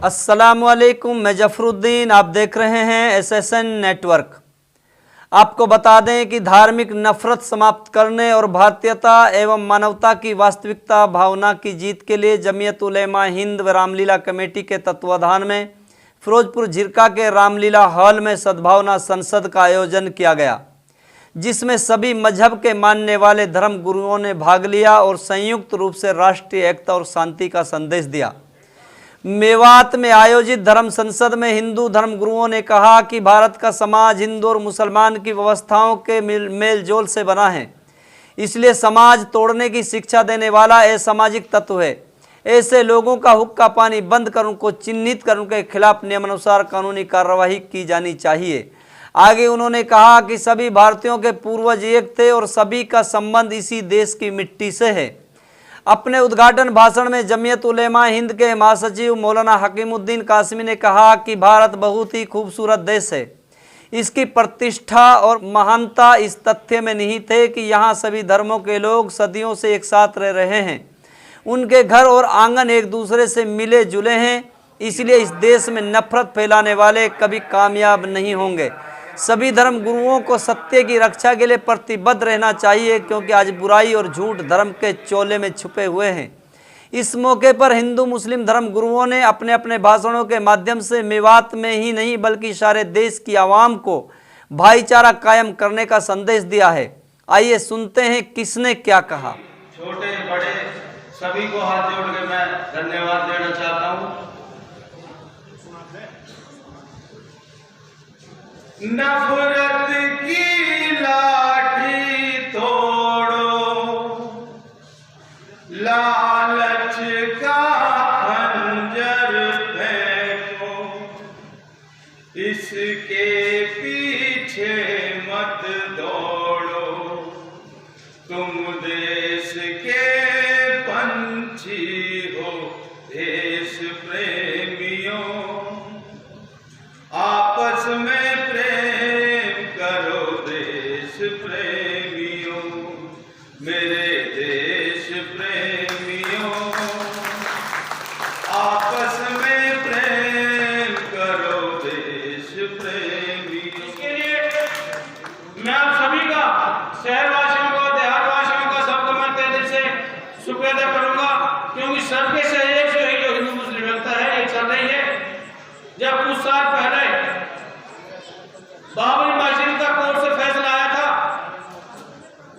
अस्सलामुअलैकुम, मैं जफरुद्दीन, आप देख रहे हैं SSN नेटवर्क। आपको बता दें कि धार्मिक नफरत समाप्त करने और भारतीयता एवं मानवता की वास्तविकता भावना की जीत के लिए जमीयत उलेमा हिंद व रामलीला कमेटी के तत्वाधान में फिरोजपुर झिरका के रामलीला हॉल में सद्भावना संसद का आयोजन किया गया, जिसमें सभी मजहब के मानने वाले धर्म गुरुओं ने भाग लिया और संयुक्त रूप से राष्ट्रीय एकता और शांति का संदेश दिया। मेवात में आयोजित धर्म संसद में हिंदू धर्म गुरुओं ने कहा कि भारत का समाज हिंदू और मुसलमान की व्यवस्थाओं के मेल जोल से बना है, इसलिए समाज तोड़ने की शिक्षा देने वाला असामाजिक तत्व है। ऐसे लोगों का हुक्का पानी बंद कर उनको चिन्हित कर उनके खिलाफ नियमानुसार कानूनी कार्रवाई की जानी चाहिए। आगे उन्होंने कहा कि सभी भारतीयों के पूर्वज एक थे और सभी का संबंध इसी देश की मिट्टी से है। अपने उद्घाटन भाषण में जमीयत उलेमा हिंद के महासचिव मौलाना हकीमुद्दीन कासमी ने कहा कि भारत बहुत ही खूबसूरत देश है। इसकी प्रतिष्ठा और महानता इस तथ्य में निहित है कि यहाँ सभी धर्मों के लोग सदियों से एक साथ रह रहे हैं। उनके घर और आंगन एक दूसरे से मिले जुले हैं, इसलिए इस देश में नफरत फैलाने वाले कभी कामयाब नहीं होंगे। सभी धर्म गुरुओं को सत्य की रक्षा के लिए प्रतिबद्ध रहना चाहिए, क्योंकि आज बुराई और झूठ धर्म के चोले में छुपे हुए हैं। इस मौके पर हिंदू मुस्लिम धर्म गुरुओं ने अपने अपने भाषणों के माध्यम से मेवात में ही नहीं बल्कि सारे देश की आवाम को भाईचारा कायम करने का संदेश दिया है। आइए सुनते हैं किसने क्या कहा। छोटे बड़े सभी को हाथ जोड़ के मैं धन्यवाद देना चाहता हूँ। नफरत की लाठी तोड़ो, लालच का खंजर फेंको, इसके पीछे मत दौड़ो, तुम देश के पंछी हो देश प्रेमियों, आपस में प्रेमियों, मेरे देश प्रेमियों, आपस में प्रेम करो देश प्रेमियों। इसके लिए मैं आप सभी का, शहरवासियों का, देहातवासियों का, सबको मैं तहे दिल से शुक्रिया अदा करूंगा, क्योंकि सबके सहयोग से ही जो हिंदू मुस्लिम व्यवस्था है ये चल रही है। जब कुछ साल पहले बाबरी मस्जिद का कोर्ट से फैसला आया था,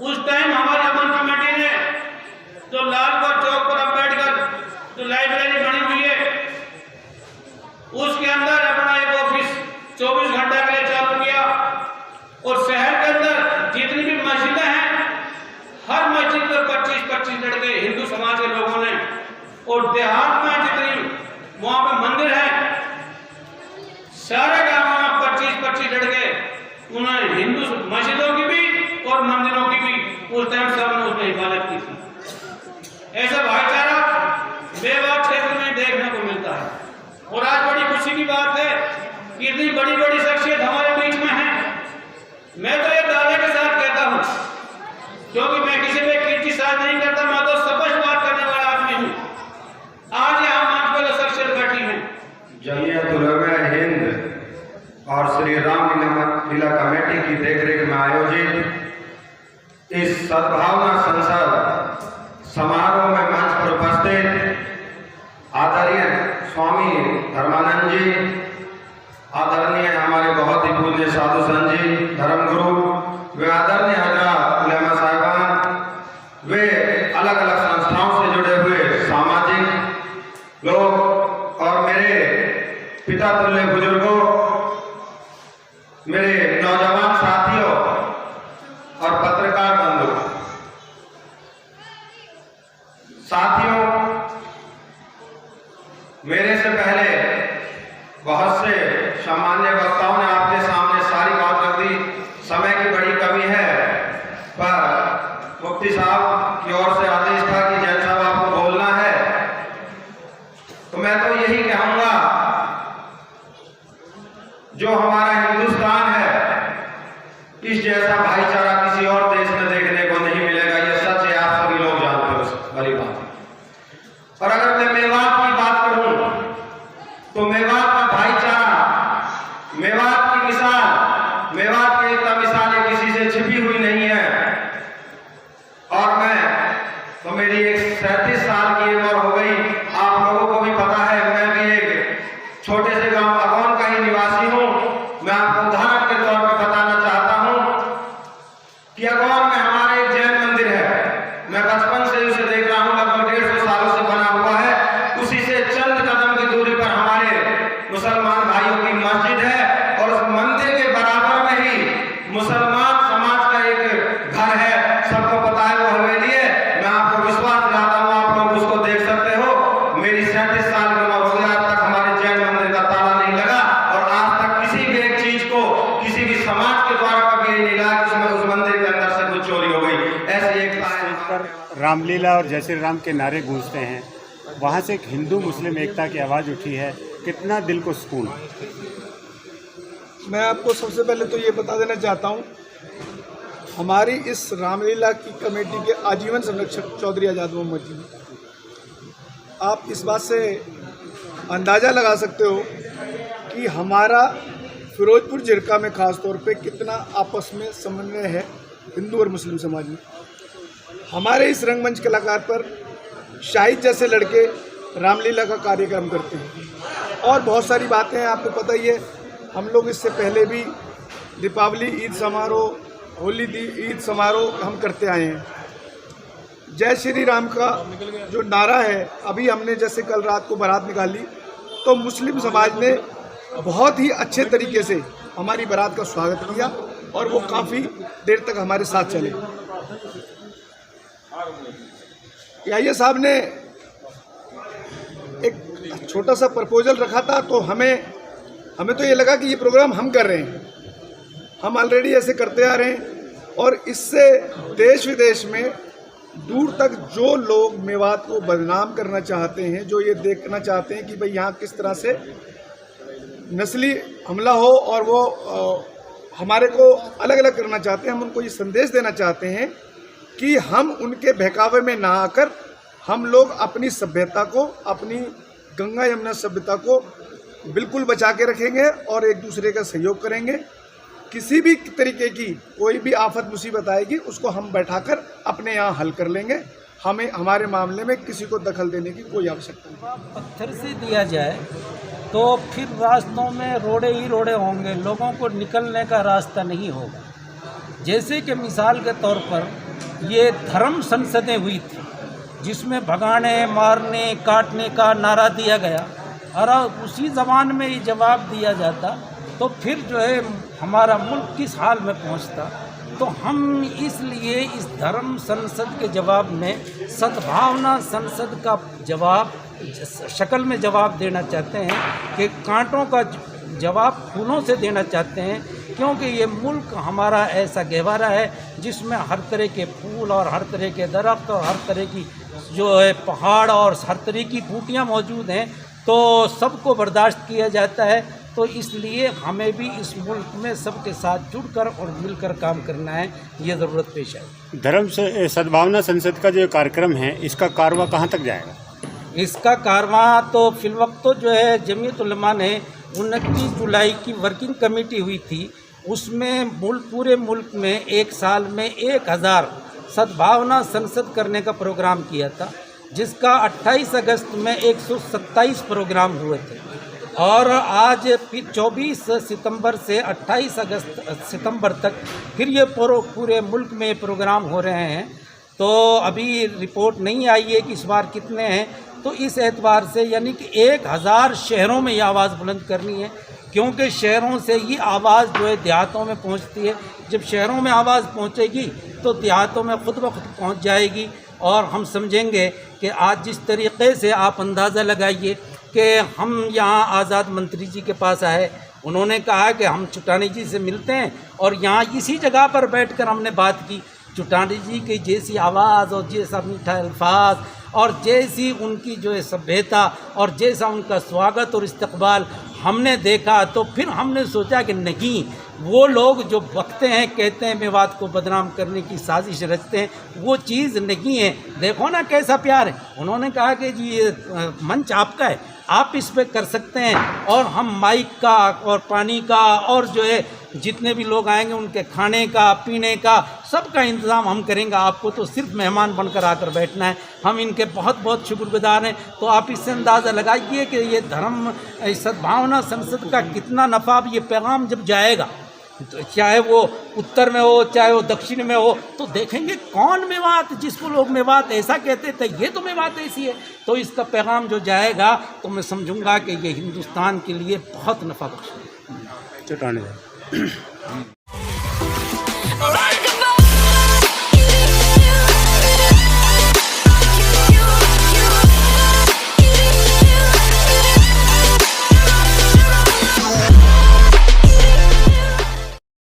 उस टाइम हमारी अमन कमेटी ने जो लालबाग चौक पर अम्बेडकर जो लाइब्रेरी बनी हुई है, उसके अंदर अपना एक ऑफिस 24 घंटे के लिए चालू किया और शहर के अंदर जितनी भी मस्जिदें हैं, हर मस्जिद पर 25-25 लड़के हिंदू समाज के लोगों ने, और देहात में जितनी वहां पर मंदिर है, सारे गांवों में 25-25 लड़के उन्होंने हिंदू मस्जिदों की भी और मंदिरों की भी उस टाइम सबने उसमें हिफाजत की थी। ऐसा भाईचारा मेवात क्षेत्र में देखने को मिलता है और आज बड़ी खुशी की बात है कि इतनी बड़ी बड़ी शख्सियत हमारे बीच में है। मैं तो ये दावे के साथ कहता हूँ, क्योंकि मैं किसी पे क्रिटिसाइज नहीं करता, मैं तो स्पष्ट बात करने वाला आदमी हूँ। आज यहाँ मंच पर जो शख्सियत बैठी है, जमीयत उलेमा हिंद और श्री रामलीला कमेटी की देखरेख में आयोजित इस सद्भावना संसद समारोह में मंच पर उपस्थित आदरणीय स्वामी धर्मानंद जी, आदरणीय हमारे बहुत ही पूज्य साधु संत जी, धर्मगुरु, वे आदरणीय हजरात उलेमा साहिबान, वे अलग अलग संस्थाओं से जुड़े हुए सामाजिक लोग और मेरे पिता तुल्य बुजुर्गों, मेरे नौजवान साथियों और पत्रकार बंधु साथियों, मेरे से पहले बहुत से सामान्य वक्ताओं ने आपके सामने सारी बात रख दी। समय की बड़ी कमी है, पर मुफ्ती साहब की ओर से आदेश था कि जैन साहब आपको बोलना है, तो मैं तो यही कहूंगा, जो हमारा हिंदुस्तान है, इस जैसा भाईचारा किसी और देश में देखने को नहीं मिलेगा। ये सच है, आप सभी लोग जानते हो वाली बात। और अगर मैं मेवात की बात करूं तो मेवात की मिसाल, मेवात की एकता मिसाल ये किसी से छिपी हुई नहीं है। और तो मेरी एक 37 साल की उम्र हो गई। आप लोगों को भी पता है, मैं भी एक छोटे से गांव अगौन का ही निवासी हूँ। मैं आपको उदाहरण के तौर पर बताना चाहता हूँ कि अगौन में हमारा एक जैन मंदिर है। मैं बचपन से उसे देख रहा हूँ, लगभग 150 सालों से बना हुआ है। उसी से चंद कदम की दूरी पर हमारे मुसलमान भाइयों की मस्जिद है और उस मंदिर के बराबर में ही मुसलमान समाज का एक घर है। सबको पता है वो हवेली है। मैं आपको विश्वास दिलाता हूँ, आप लोग उसको देख सकते हो। मेरी 37 साल की उम्र हो गई, आज तक हमारे जैन मंदिर का ताला नहीं लगा और आज तक किसी भी एक चीज को किसी भी समाज के द्वारा कभी नहीं लगा कि उसमें उस मंदिर के अंदर से कुछ चोरी हो गई। ऐसी एकता है। रामलीला और जय श्री राम के नारे गूंजते हैं, वहाँ से एक हिंदू मुस्लिम एकता की आवाज़ उठी है। कितना दिल को सुकून। मैं आपको सबसे पहले तो ये बता देना चाहता हूँ, हमारी इस रामलीला की कमेटी के आजीवन संरक्षक चौधरी आज़ाद मोहम्मद जी, आप इस बात से अंदाज़ा लगा सकते हो कि हमारा फिरोजपुर जिरका में ख़ास तौर पे कितना आपस में समन्वय है हिंदू और मुस्लिम समाज में। हमारे इस रंगमंच कलाकार पर शाहिद जैसे लड़के रामलीला का कार्यक्रम करते हैं और बहुत सारी बातें हैं, आपको पता ही है। हम लोग इससे पहले भी दीपावली, ईद समारोह, होली ईद समारोह हम करते आए हैं। जय श्री राम का जो नारा है, अभी हमने जैसे कल रात को बारात निकाली तो मुस्लिम समाज ने बहुत ही अच्छे तरीके से हमारी बारात का स्वागत किया और वो काफ़ी देर तक हमारे साथ चले। याहिया साहब ने एक छोटा सा प्रपोजल रखा था, तो हमें तो ये लगा कि ये प्रोग्राम हम कर रहे हैं, हम ऑलरेडी ऐसे करते आ रहे हैं और इससे देश विदेश में दूर तक जो लोग मेवात को बदनाम करना चाहते हैं, जो ये देखना चाहते हैं कि भाई यहाँ किस तरह से नस्ली हमला हो और वो हमारे को अलग अलग करना चाहते हैं, हम उनको ये संदेश देना चाहते हैं कि हम उनके बहकावे में ना आकर हम लोग अपनी सभ्यता को, अपनी गंगा यमुना सभ्यता को बिल्कुल बचा के रखेंगे और एक दूसरे का सहयोग करेंगे। किसी भी तरीके की कोई भी आफत मुसीबत आएगी उसको हम बैठाकर अपने यहाँ हल कर लेंगे। हमें हमारे मामले में किसी को दखल देने की कोई आवश्यकता नहीं। पत्थर से दिया जाए तो फिर रास्तों में रोड़े ही रोड़े होंगे, लोगों को निकलने का रास्ता नहीं होगा। जैसे कि मिसाल के तौर पर ये धर्म संसदें हुई थी जिसमें भगाने, मारने, काटने का नारा दिया गया और उसी ज़बान में ये जवाब दिया जाता तो फिर जो है हमारा मुल्क किस हाल में पहुंचता। तो हम इसलिए इस धर्म संसद के जवाब में सद्भावना संसद का जवाब शक्ल में जवाब देना चाहते हैं कि कांटों का जवाब फूलों से देना चाहते हैं, क्योंकि ये मुल्क हमारा ऐसा गहवारा है जिसमें हर तरह के फूल और हर तरह के दरख्त और हर तरह की जो है पहाड़ और हर तरह की बूटियाँ मौजूद हैं, तो सबको बर्दाश्त किया जाता है। तो इसलिए हमें भी इस मुल्क में सबके साथ जुड़कर और मिलकर काम करना है, ये ज़रूरत पेश है। धर्म से सद्भावना संसद का जो कार्यक्रम है, इसका कारवां कहाँ तक जाएगा? इसका कारवां तो फिलवक्त तो जो है जमीयत उलमा ने 29 जुलाई की वर्किंग कमेटी हुई थी, उसमें पूरे मुल्क में एक साल में 1000 सद्भावना संसद करने का प्रोग्राम किया था, जिसका 28 अगस्त में 127 प्रोग्राम हुए थे और आज फिर 24 सितंबर से 28 सितंबर तक फिर ये पूरे मुल्क में प्रोग्राम हो रहे हैं। तो अभी रिपोर्ट नहीं आई है कि इस बार कितने हैं, तो इस एतबार से यानी कि 1000 शहरों में ये आवाज़ बुलंद करनी है, क्योंकि शहरों से ही आवाज़ जो है देहातों में पहुंचती है। जब शहरों में आवाज़ पहुंचेगी तो देहातों में खुद ब खुद पहुँच जाएगी और हम समझेंगे कि आज जिस तरीक़े से आप अंदाज़ा लगाइए कि हम यहाँ आज़ाद मंत्री जी के पास आए, उन्होंने कहा कि हम चुटानी जी से मिलते हैं और यहाँ इसी जगह पर बैठकर हमने बात की। चुटानी जी की जैसी आवाज़ और जैसा मीठा अल्फाज और जैसी उनकी जो है सभ्यता और जैसा उनका स्वागत और इस्तकबाल हमने देखा, तो फिर हमने सोचा कि नहीं, वो लोग जो बकते हैं, कहते हैं मेवात को बदनाम करने की साजिश रचते हैं, वो चीज़ नहीं है। देखो ना कैसा प्यार है। उन्होंने कहा कि जी ये मंच आपका है, आप इस पे कर सकते हैं, और हम माइक का और पानी का और जो है जितने भी लोग आएंगे उनके खाने का पीने का सबका इंतज़ाम हम करेंगे। आपको तो सिर्फ मेहमान बनकर आकर बैठना है। हम इनके बहुत बहुत शुक्रगुजार हैं। तो आप इससे अंदाज़ा लगाइए कि ये धर्म सद्भावना संसद का कितना नफ़ा, ये पैगाम जब जाएगा, तो चाहे वो उत्तर में हो चाहे वो दक्षिण में हो, तो देखेंगे कौन मेवात, जिसको लोग मेवात ऐसा कहते थे, ये तो मेवात ऐसी है। तो इसका पैगाम जो जाएगा तो मैं समझूंगा कि ये हिंदुस्तान के लिए बहुत नफ़ा बख्श है। चटाने